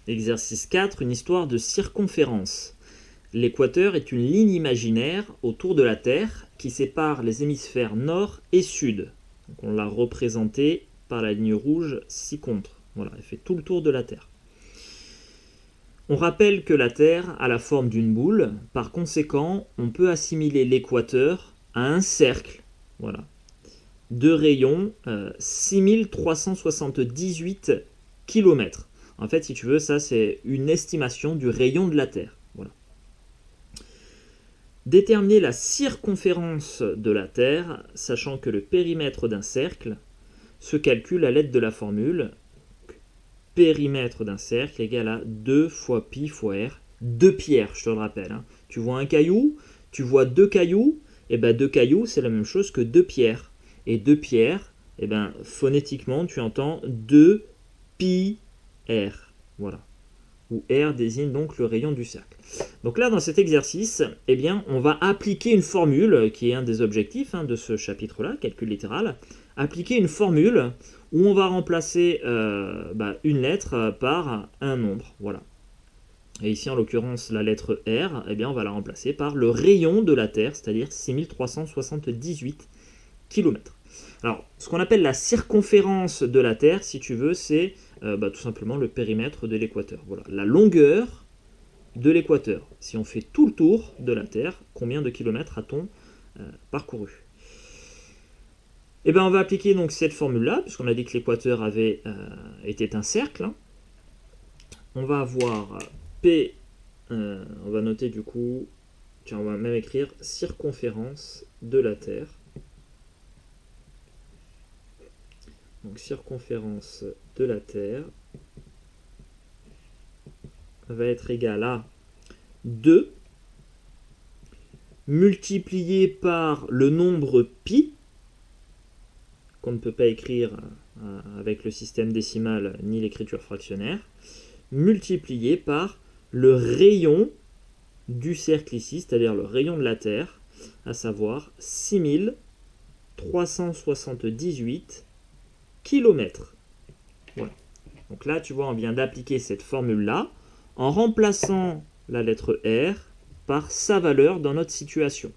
Exercice 4, une histoire de circonférence. L'équateur est une ligne imaginaire autour de la Terre qui sépare les hémisphères nord et sud. Donc on l'a représenté par la ligne rouge ci-contre. Voilà, elle fait tout le tour de la Terre. On rappelle que la Terre a la forme d'une boule, par conséquent, on peut assimiler l'équateur à un cercle, voilà, de rayon 6378 km. En fait, si tu veux, ça c'est une estimation du rayon de la Terre. Voilà. Déterminer la circonférence de la Terre, sachant que le périmètre d'un cercle se calcule à l'aide de la formule périmètre d'un cercle égale à 2 fois pi fois r, 2 pierres, je te le rappelle. Hein. Tu vois un caillou, tu vois 2 cailloux, et bien 2 cailloux c'est la même chose que 2 pierres. Et 2 pierres, et ben phonétiquement tu entends 2 pi r. Voilà. Où r désigne donc le rayon du cercle. Donc là dans cet exercice, eh bien, on va appliquer une formule qui est un des objectifs de ce chapitre-là, calcul littéral. Appliquer une formule où on va remplacer une lettre par un nombre. Voilà. Et ici, en l'occurrence, la lettre R, eh bien, on va la remplacer par le rayon de la Terre, c'est-à-dire 6378 km. Alors, ce qu'on appelle la circonférence de la Terre, si tu veux, c'est tout simplement le périmètre de l'équateur. Voilà, la longueur de l'équateur. Si on fait tout le tour de la Terre, combien de kilomètres a-t-on parcouru ? Eh bien, on va appliquer donc cette formule-là, puisqu'on a dit que l'équateur était un cercle. Hein. On va avoir P, on va noter du coup, tiens, on va même écrire circonférence de la Terre. Donc, circonférence de la Terre va être égale à 2 multiplié par le nombre pi, qu'on ne peut pas écrire avec le système décimal ni l'écriture fractionnaire, multiplié par le rayon du cercle ici, c'est-à-dire le rayon de la Terre, à savoir 6378 km. Voilà. Donc là, tu vois, on vient d'appliquer cette formule-là en remplaçant la lettre R par sa valeur dans notre situation.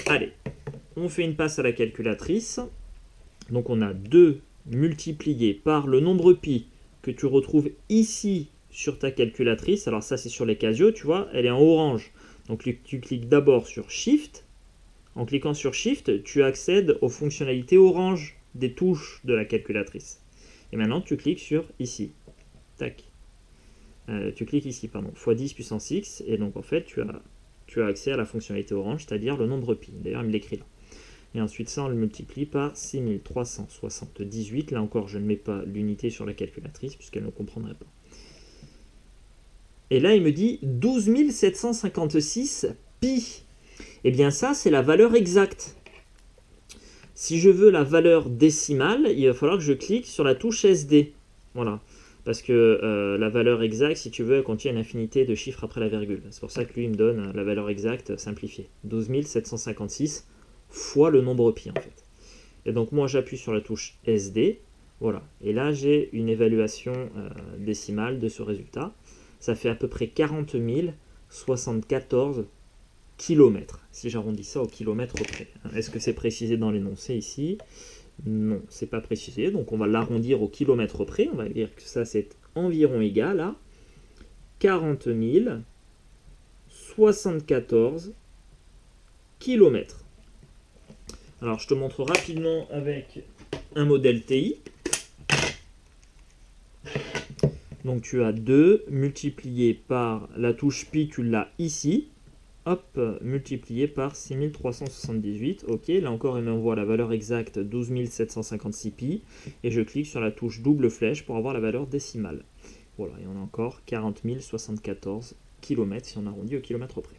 Allez. On fait une passe à la calculatrice. Donc on a 2 multiplié par le nombre pi que tu retrouves ici sur ta calculatrice. Alors ça c'est sur les Casio, tu vois, elle est en orange. Donc tu cliques d'abord sur Shift. En cliquant sur Shift, tu accèdes aux fonctionnalités orange des touches de la calculatrice. Et maintenant tu cliques sur ici. Tac. Tu cliques ici, pardon, x10 puissance x. Et donc en fait tu as accès à la fonctionnalité orange, c'est-à-dire le nombre pi. D'ailleurs il me l'écrit là. Et ensuite, ça, on le multiplie par 6378. Là encore, je ne mets pas l'unité sur la calculatrice, puisqu'elle ne comprendrait pas. Et là, il me dit 12 756 pi. Eh bien, ça, c'est la valeur exacte. Si je veux la valeur décimale, il va falloir que je clique sur la touche SD. Voilà. Parce que la valeur exacte, si tu veux, elle contient une infinité de chiffres après la virgule. C'est pour ça que lui, il me donne la valeur exacte simplifiée. 12 756 fois le nombre pi en fait. Et donc moi j'appuie sur la touche SD, voilà, et là j'ai une évaluation décimale de ce résultat. Ça fait à peu près 40 074 km, si j'arrondis ça au kilomètre près. Est-ce que c'est précisé dans l'énoncé ici? Non, c'est pas précisé, donc on va l'arrondir au kilomètre près. On va dire que ça c'est environ égal à 40 074 km. Alors, je te montre rapidement avec un modèle TI. Donc, tu as 2 multiplié par la touche pi, tu l'as ici. Hop, multiplié par 6378. Ok, là encore, il m'envoie la valeur exacte 12 756 pi. Et je clique sur la touche double flèche pour avoir la valeur décimale. Voilà, et on a encore 40 074 km si on arrondit au kilomètre près.